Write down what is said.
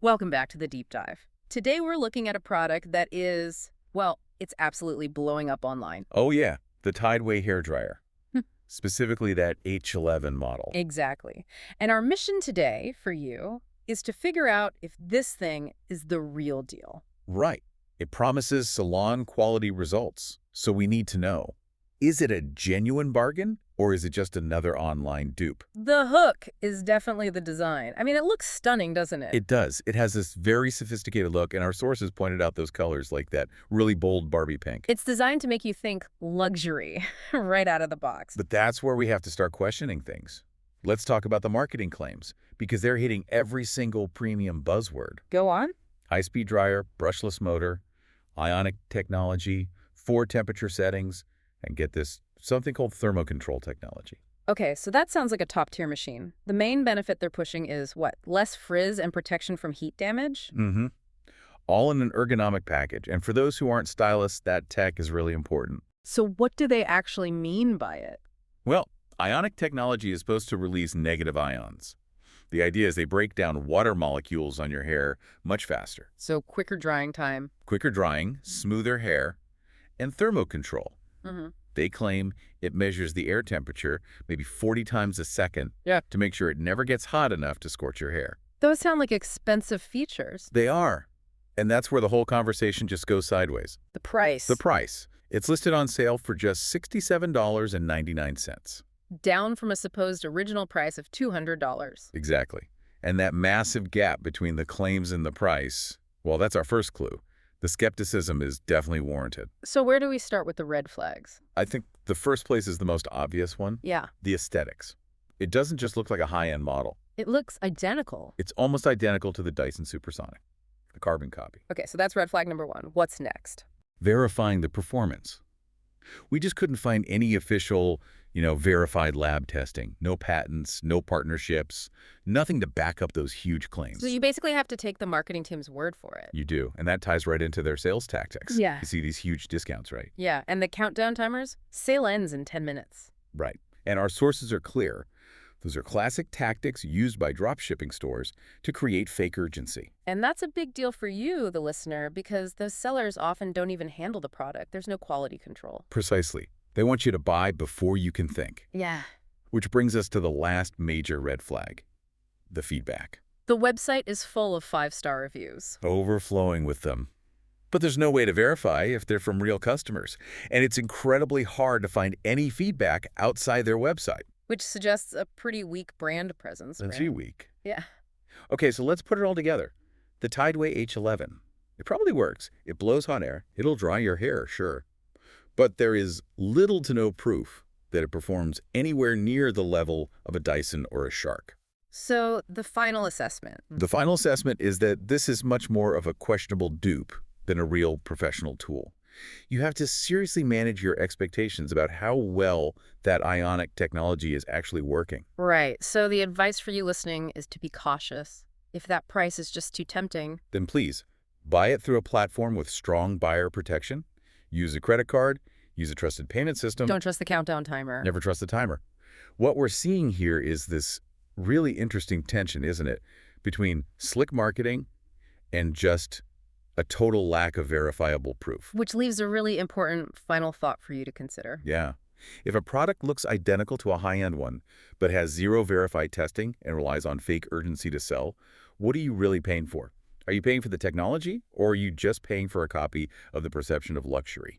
Welcome back to the deep dive. Today we're looking at a product that is, well, it's absolutely blowing up online. Oh yeah, the Tideway Hair Dryer, Hmm. specifically that H11 model. Exactly. And our mission today for you is to figure out if this thing is the real deal. Right. It promises salon-quality results, so we need to know, is it a genuine bargain or is it just another online dupe? The hook is definitely the design. I mean, it looks stunning, doesn't it? It does. It has this very sophisticated look, and our sources pointed out those colors like that really bold Barbie pink. It's designed to make you think luxury right out of the box. But that's where we have to start questioning things. Let's talk about the marketing claims, because they're hitting every single premium buzzword. Go on. High-speed dryer, brushless motor, ionic technology, 4 temperature settings, and get this, something called thermocontrol technology. Okay, so that sounds like a top-tier machine. The main benefit they're pushing is what? Less frizz and protection from heat damage? Mm-hmm. All in an ergonomic package, and for those who aren't stylists, that tech is really important. So what do they actually mean by it? Well, ionic technology is supposed to release negative ions. The idea is they break down water molecules on your hair much faster. So quicker drying time. Quicker drying, smoother hair, and thermocontrol. Mm-hmm. They claim it measures the air temperature maybe 40 times a second to make sure it never gets hot enough to scorch your hair. Those sound like expensive features. They are. And that's where the whole conversation just goes sideways. The price. The price. It's listed on sale for just $67.99. Down from a supposed original price of $200. Exactly. And that massive gap between the claims and the price, well, that's our first clue. The skepticism is definitely warranted. So where do we start with the red flags? I think the first place is the most obvious one. Yeah. The aesthetics. It doesn't just look like a high-end model. It looks identical. It's almost identical to the Dyson Supersonic, the carbon copy. Okay, so that's red flag number one. What's next? Verifying the performance. We just couldn't find any official, verified lab testing. No patents, no partnerships, nothing to back up those huge claims. So you basically have to take the marketing team's word for it. You do, and that ties right into their sales tactics. Yeah. You see these huge discounts, right? Yeah, and the countdown timers? Sale ends in 10 minutes. Right. And our sources are clear. Those are classic tactics used by dropshipping stores to create fake urgency. And that's a big deal for you, the listener, because those sellers often don't even handle the product. There's no quality control. Precisely. They want you to buy before you can think. Yeah. Which brings us to the last major red flag, the feedback. The website is full of 5-star reviews. Overflowing with them. But there's no way to verify if they're from real customers. And it's incredibly hard to find any feedback outside their website. Which suggests a pretty weak brand presence. That's right? weak. Yeah. Okay, so let's put it all together. The Tideway H11. It probably works. It blows hot air. It'll dry your hair, sure. But there is little to no proof that it performs anywhere near the level of a Dyson or a Shark. So the final assessment. The final assessment is that this is much more of a questionable dupe than a real professional tool. You have to seriously manage your expectations about how well that ionic technology is actually working. Right. So the advice for you listening is to be cautious. If that price is just too tempting, Then please, buy it through a platform with strong buyer protection. Use a credit card. Use a trusted payment system. don't trust the countdown timer. Never trust the timer. What we're seeing here is this really interesting tension, isn't it? Between slick marketing and just a total lack of verifiable proof. Which leaves a really important final thought for you to consider. Yeah. If a product looks identical to a high-end one, but has zero verified testing and relies on fake urgency to sell, what are you really paying for? Are you paying for the technology, or are you just paying for a copy of the perception of luxury?